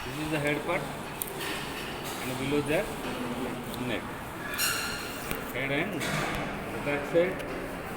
This is the head part, and below that neck. Head and the back side.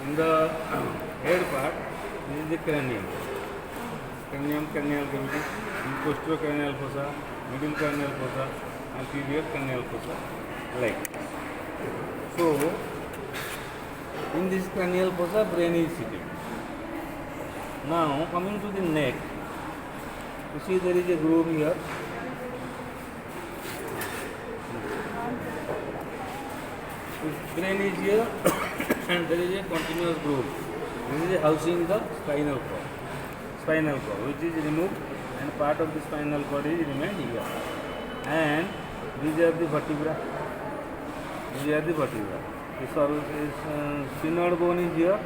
In the head part, this is the cranium. Cranium, cranial cavity, costo-cranial fossa, middle cranial fossa, anterior cranial fossa, like. So, in this cranial fossa, brain is sitting. Now, coming to the neck, you see there is a groove here. Brain is here and there is a continuous groove. This is housing the spinal cord which is removed and part of the spinal cord is remained here. And these are the vertebra. The sphenoid bone is here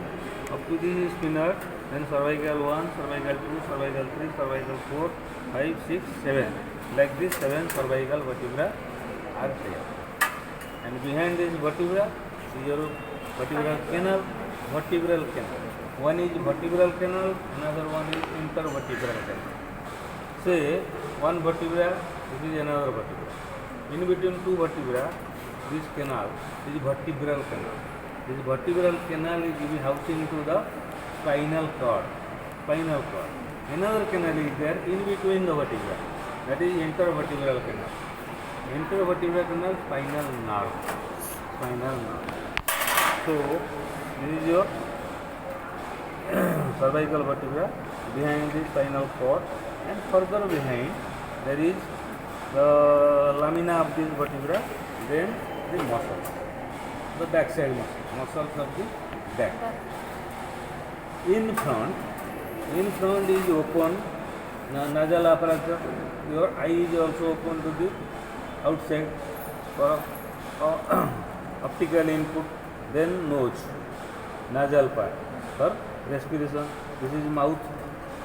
up to the sphenoid, then cervical 1, cervical 2, cervical 3, cervical 4, 5, 6, 7. Like this 7 cervical vertebra are there. And behind this vertebra is your vertebral canal. One is vertebral canal, another one is intervertebral canal. Say one vertebra, this is another vertebra. In between two vertebra, this canal is vertebral canal. This vertebral canal is giving housing to the spinal cord. Another canal is there in between the vertebra. That is intervertebral canal. Intervertebral canal, spinal nerve. So, this is your cervical vertebra, behind the spinal cord, and further behind there is the lamina of this vertebra, then the muscles, the backside muscles of the back. In front is open, nasal apparatus. Your eye is also open to the outside for optical input. Then nose, nasal part for respiration. This is mouth.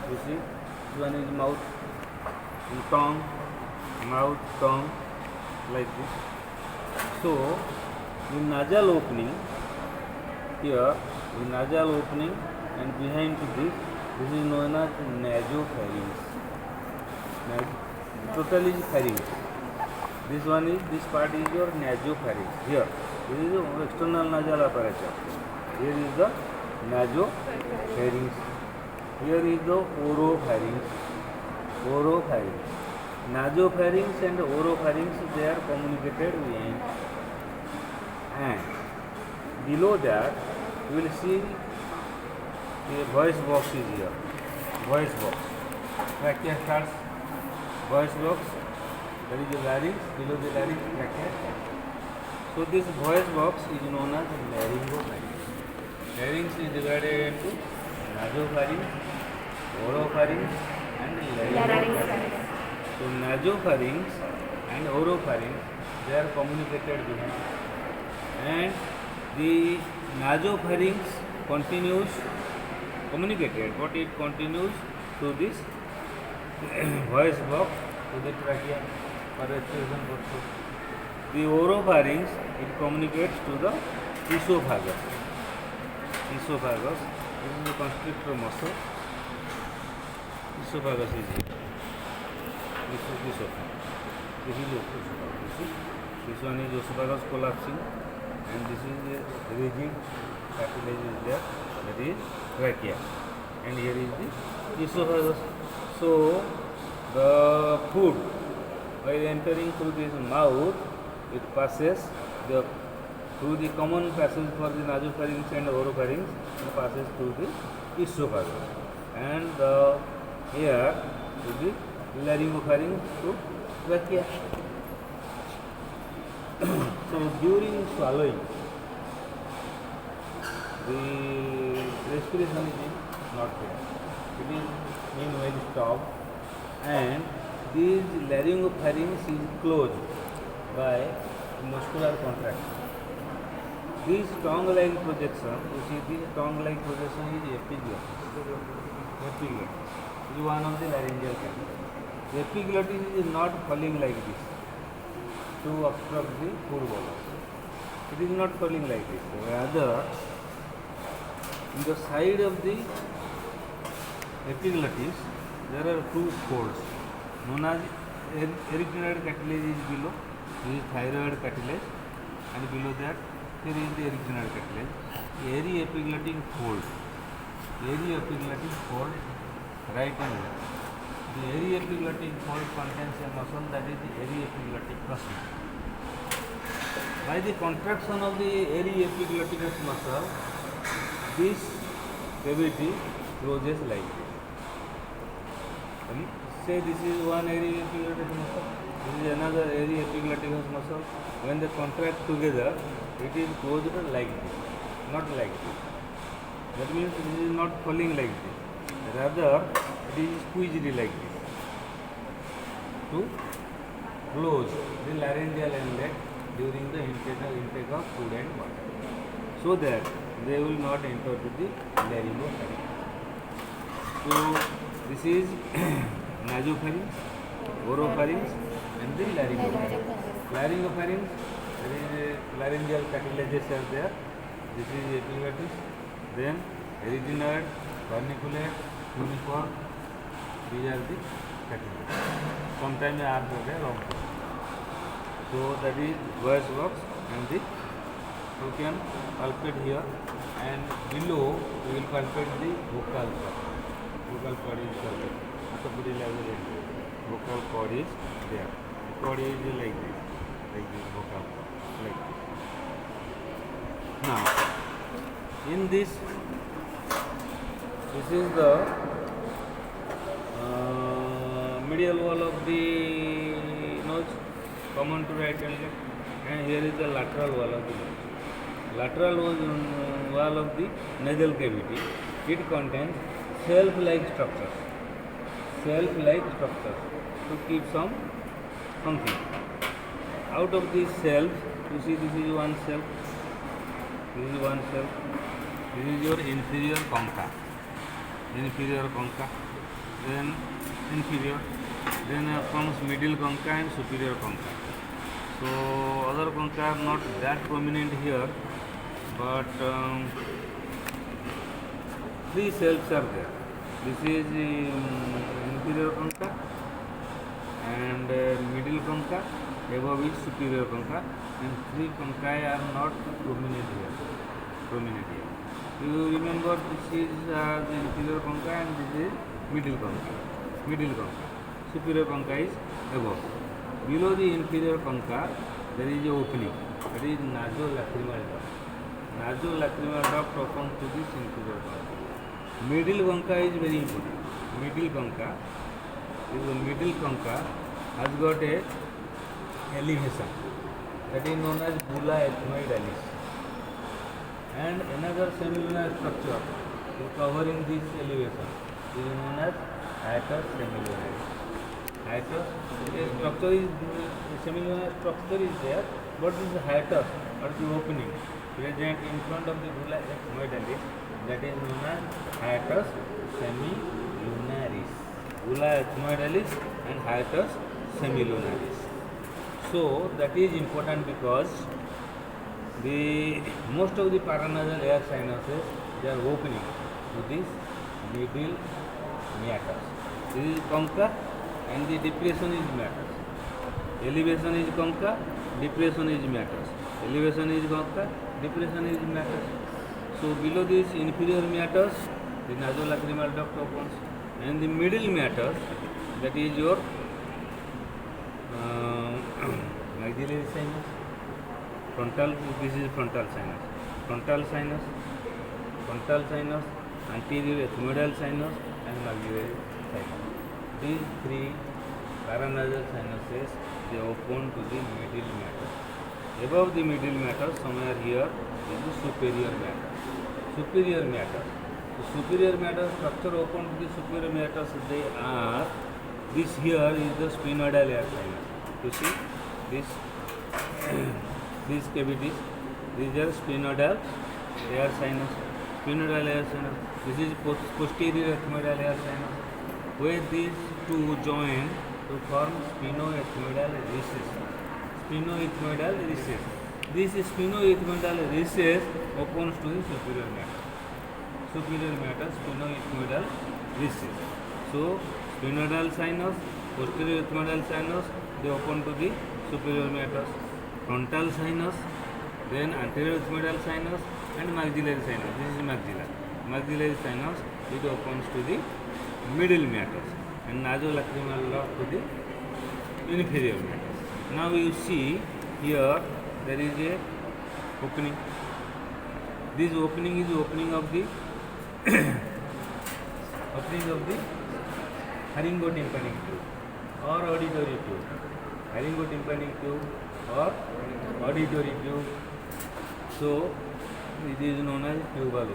You see, this one is mouth, and tongue, like this. So, in nasal opening, here, in nasal opening, and behind to this is known as nasopharynx. Total is pharynx. This part is your nasopharynx. Here, this is the external nasal apparatus. Here is the nasopharynx. Here is the oropharynx. Nasopharynx and oropharynx, they are communicated behind. And below that, you will see the voice box is here. Voice box. Trachea starts. Voice box. There is a larynx. Below the larynx, trachea. So this voice box is known as laryngopharynx. Larynx is divided into nasopharynx, oropharynx, and laryngopharynx. So nasopharynx and oropharynx, they are communicated behind. And the nasopharynx continues communicated, but it continues to this voice box, to the trachea for respiration purpose. The oropharynx, it communicates to the esophagus. This is the constrictor muscle. Esophagus is here. This is esophagus. This one is esophagus collapsing, and this is the rigid cartilage is there. That is trachea, and here is the esophagus. So the food, while entering through this mouth, it passes through the common passage for the nasopharynx and oropharynx, it passes through the esophagus, and the air to the laryngopharynx to trachea. So during swallowing, the respiration is not there. It is meanwhile stopped, and this laryngopharynx is closed by muscular contraction. This tongue-like projection, you see this tongue-like projection is epiglottis. It is one of the laryngeal canals. The epiglottis is not falling like this to obstruct the food bolus. It is not falling like this. Rather, in the side of the epiglottis, there are two folds known as Arytenoid cartilage is below. This is thyroid cartilage, and below that here is the arytenoid cartilage. Aryepiglottic fold. Aryepiglottic fold, right and left. The aryepiglottic fold contains a muscle, that is the aryepiglottic muscle. By the contraction of the aryepiglottic muscle, this cavity closes like this. Say this is one aryepiglottic muscle, this is another aryepiglottic muscle. When they contract together, it is closed like this, not like this. That means this is not falling like this, rather it is squeezed like this to close the laryngeal inlet during the intake of food and water, so that they will not enter to the laryngopharynx. So this is nasopharynx, oropharynx, and the laryngopharynx. Laryngopharynx, there is laryngeal cartilages are there. This is epiglottis, then arytenoid, corniculate, cuneiform. These are the cartilages. Sometimes they are long. So that is voice box, and the you can palpate here, and below you will palpate the vocal cord. Vocal cord is there. So vocal cord is there. The cord is like this vocal cord, like this. Now, in this is the medial wall of the nose, common to right and left, and here is the lateral wall of the nose. Lateral wall of the nasal cavity, it contains shelf-like structures to keep something. Out of these shelves, you see this is one shelf, this is your inferior concha, then inferior, then comes middle concha and superior concha. So other concha are not that prominent here, but three shelves are there. This is inferior concha, and middle concha, above is superior concha, and three concha are not prominent here. You remember this is the inferior concha, and this is middle concha. Superior concha is above. Below the inferior concha, there is a opening, that is nasolacrimal duct. Nasolacrimal duct opens to this inferior concha. Middle concha is very important. Middle concha has got a elevation, that is known as bulla ethmoidalis, and another semilunar structure covering this elevation is known as hiatus semilunaris. Semilunar structure is there, but this hiatus, or the opening present in front of the bulla ethmoidalis, that is known as hiatus semilunaris. Bulla ethmoidalis and hiatus semilunaris. So that is important because most of the paranasal air sinuses, they are opening to this middle meatus. This is concha, and the depression is meatus. Elevation is concha, depression is meatus. Elevation is concha, depression is meatus. So below this inferior meatus, the nasolacrimal duct opens, and the middle meatus, that is your maxillary sinus, frontal. This is frontal sinus, anterior ethmoidal sinus, and maxillary sinus. These three paranasal sinuses, they open to the middle meatus. Above the middle meatus, somewhere here, is the superior meatus. The superior meatus structure open to the superior meatus, they are, this here is the sphenoidal air sinus. You see these cavities, these are sphenoidal air sinus. This is posterior ethmoidal air sinus, where these two join to form sphenoethmoidal recess. This sphenoethmoidal recess opens to the superior meatus. Sphenoethmoidal recess. So sphenoidal sinus posterior ethmoidal sinus, they open to the superior meatus. Frontal sinus, then anterior ethmoidal sinus and maxillary sinus. This is maxilla. Maxillary sinus, it opens to the middle meatus and nasolacrimal lobe to the inferior meatus. Now you see here there is a opening. This opening is opening of the pharyngotympanic tube or auditory tube. Pharyngotympanic tube or auditory tube. So it is known as tubal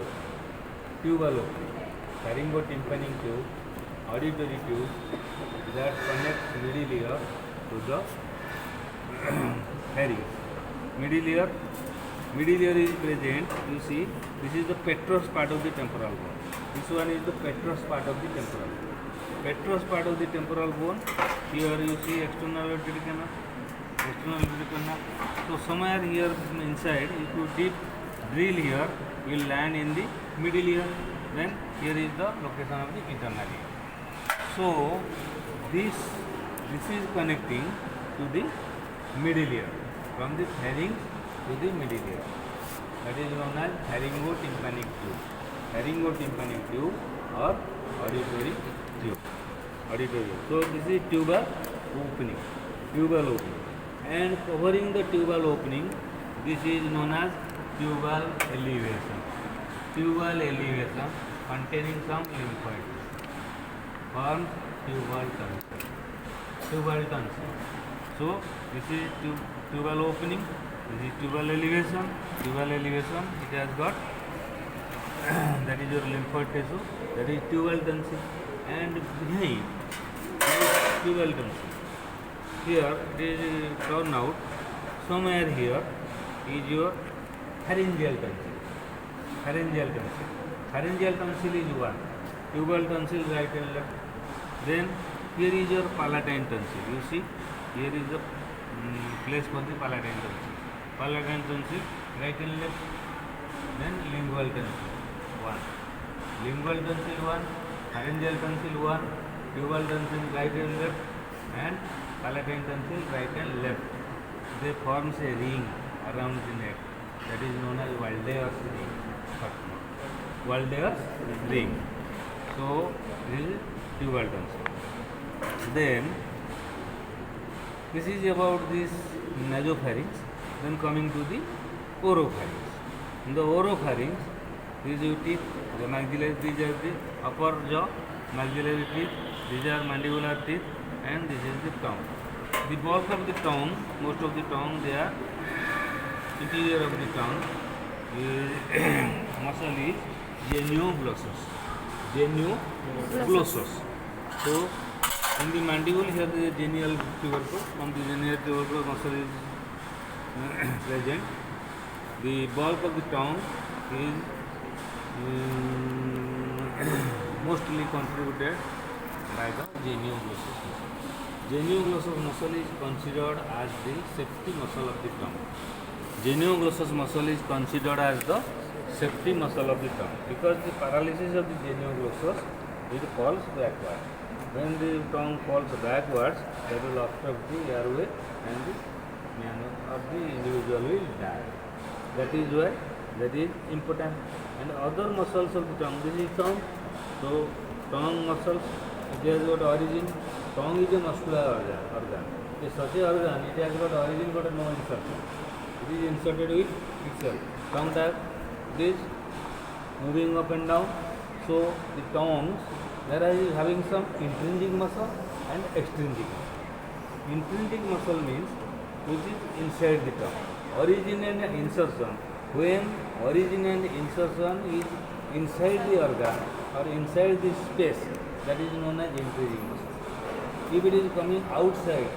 opening. Pharyngotympanic tube, auditory tube that connects middle ear to the pharynx. Middle ear is present. You see, this is the petrous part of the temporal bone. This one is the petrous part of the temporal bone. Petrous part of the temporal bone. Here you see external auditory canal. So somewhere here inside, if you drill here, will land in the middle ear. Then here is the location of the internal ear. So this is connecting to the middle ear, from the pharynx to the middle ear. That is known as pharyngotympanic tube. Pharyngotympanic tube or auditory tube. So this is tubal opening. And covering the tubal opening, this is known as tubal elevation. Tubal elevation containing some lymphoids forms tubal tonsil. So this is tubal opening. This is tubal elevation. It has got that is your lymphoid tissue. That is tubal tonsil. And behind tubal tonsil, here it is turned out. Somewhere here is your pharyngeal tonsil. Pharyngeal tonsil is one. Tubal tonsil right and left. Then here is your palatine tonsil. You see, here is the place for the palatine tonsil. Palatine tonsil right and left. Then lingual tonsil one. Pharyngeal tonsil one. Tubal tonsil right and left. And palatine tonsil right and left. They forms a ring around the neck. That is known as Waldeur's ring. Waldeur's ring. So this is tubal tonsil. Then this is about this nasopharynx. Then coming to the oropharynx. In the oropharynx, these are teeth, the maxillary, these are the upper jaw, maxillary teeth, these are mandibular teeth, and this is the tongue. The bulk of the tongue, most of the tongue, they are interior of the tongue. Muscle is genioglossus. So in the mandible here there is a genial tubercle. From the genial tubercle muscle is present. The bulk of the tongue is mostly contributed by the genioglossus muscle. Genioglossus muscle is considered as the safety muscle of the tongue. Genioglossus muscle is considered as the safety muscle of the tongue because the paralysis of the genioglossus, it falls backward. When the tongue falls backwards, that will obstruct the airway and the manner of the individual will die. That is why that is important. And other muscles of the tongue, this is tongue. So tongue muscles, it has got origin. Tongue is a muscular organ. It is such an organ, it has got origin but no insertion. It is inserted with itself. Tongue tap, this moving up and down. So the tongues, there is having some intrinsic muscle and extrinsic muscle. Intrinsic muscle means which is inside the tongue. Origin and insertion. When origin and insertion is inside the organ or inside the space, that is known as intrinsic muscle. If it is coming outside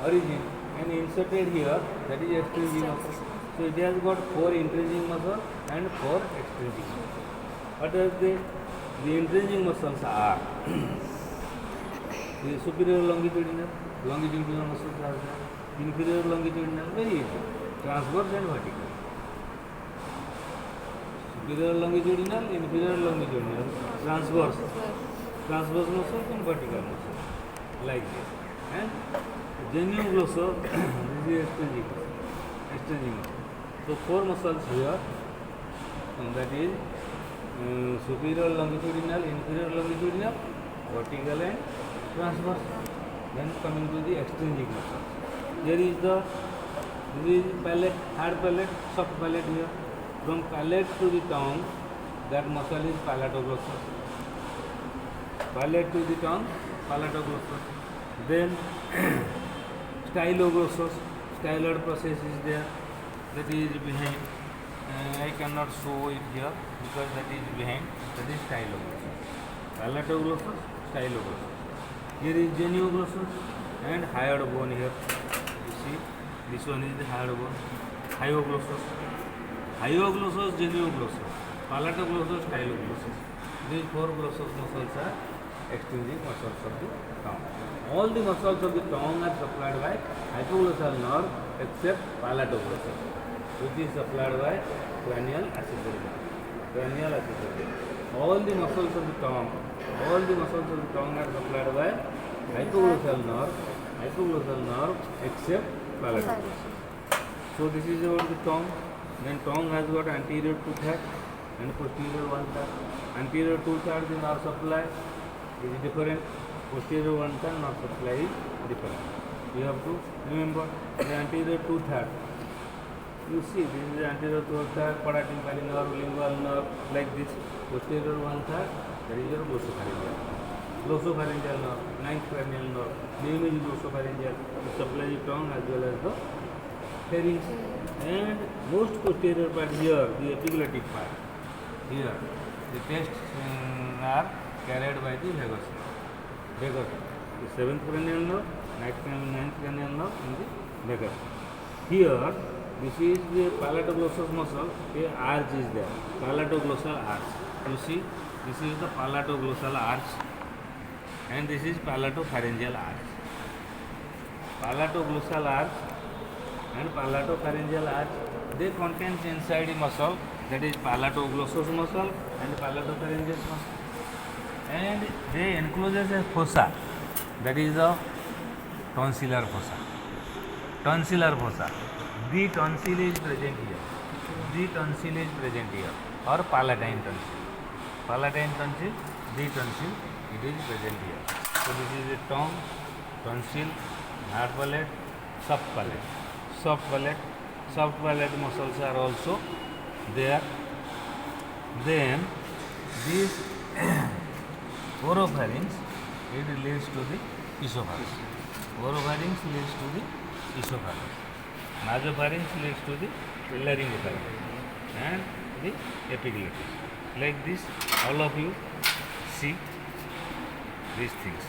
origin and inserted here, that is extrinsic muscle. So it has got 4 intrinsic muscles and 4 extrinsic muscles. What are the intrinsic muscles are? The superior longitudinal muscles are there. Inferior longitudinal, very easy. Transverse and vertical. Superior longitudinal, inferior longitudinal, transverse muscles and vertical muscles. like this. And genioglossus, this is extrinsic muscle. So 4 muscles here, and that is superior longitudinal, inferior longitudinal, vertical and transverse. Then coming to the extrinsic muscles. Here is this is palate, hard palate, soft palate here. From palate to the tongue, that muscle is palatoglossus. Palate to the tongue, palatoglossus. Then styloglossus, styloid process is there, that is behind. I cannot show it here because that is behind, that is styloglossus. Palatoglossus, styloglossus. Here is genioglossus and hyoid bone here. You see, this one is the hyoid bone. Hyoglossus, genioglossus, palatoglossus, styloglossus. These 4 glossus muscles are extrinsic muscles of the tongue. All the muscles of the tongue are supplied by hypoglossal nerve except palatoglossus, which is supplied by cranial accessory. All the muscles of the tongue are supplied by hypoglossal nerve except palatoglossus. So this is about the tongue. Then tongue has got anterior 2/3 and posterior 1/3. Anterior 2/3 the nerve supply is different. Posterior 1/3 nerve supply is different. You have to remember the anterior 2/3. You see, this is the anterior 2/3, paratympanic nerve, lingual nerve, like this. Posterior 1/3, that is your glossopharyngeal. Glossopharyngeal nerve, 9th cranial nerve. Name is glossopharyngeal. It supplies the tongue as well as the pharynx. And most posterior part here, the epiglottic part. Here, the tastes are carried by the vagus. The 7th cranial nerve, 9th cranial nerve, and the vagus. Here, this is the palatoglossus muscle. A arch is there. Palatoglossal arch. You see, this is the palatoglossal arch, and this is palatopharyngeal arch. Palatoglossal arch and palatopharyngeal arch, they contains inside a muscle, that is palatoglossus muscle and palatopharyngeal muscle, and they encloses a fossa, that is the tonsillar fossa. The tonsil is present here. Or palatine tonsil, the tonsil, it is present here. So this is the tongue, tonsil, hard palate, soft palate muscles are also there. Then this oropharynx, it leads to the esophagus. Nasopharynx leads to the laryngopharynx and the epiglottis. Like this, all of you see these things.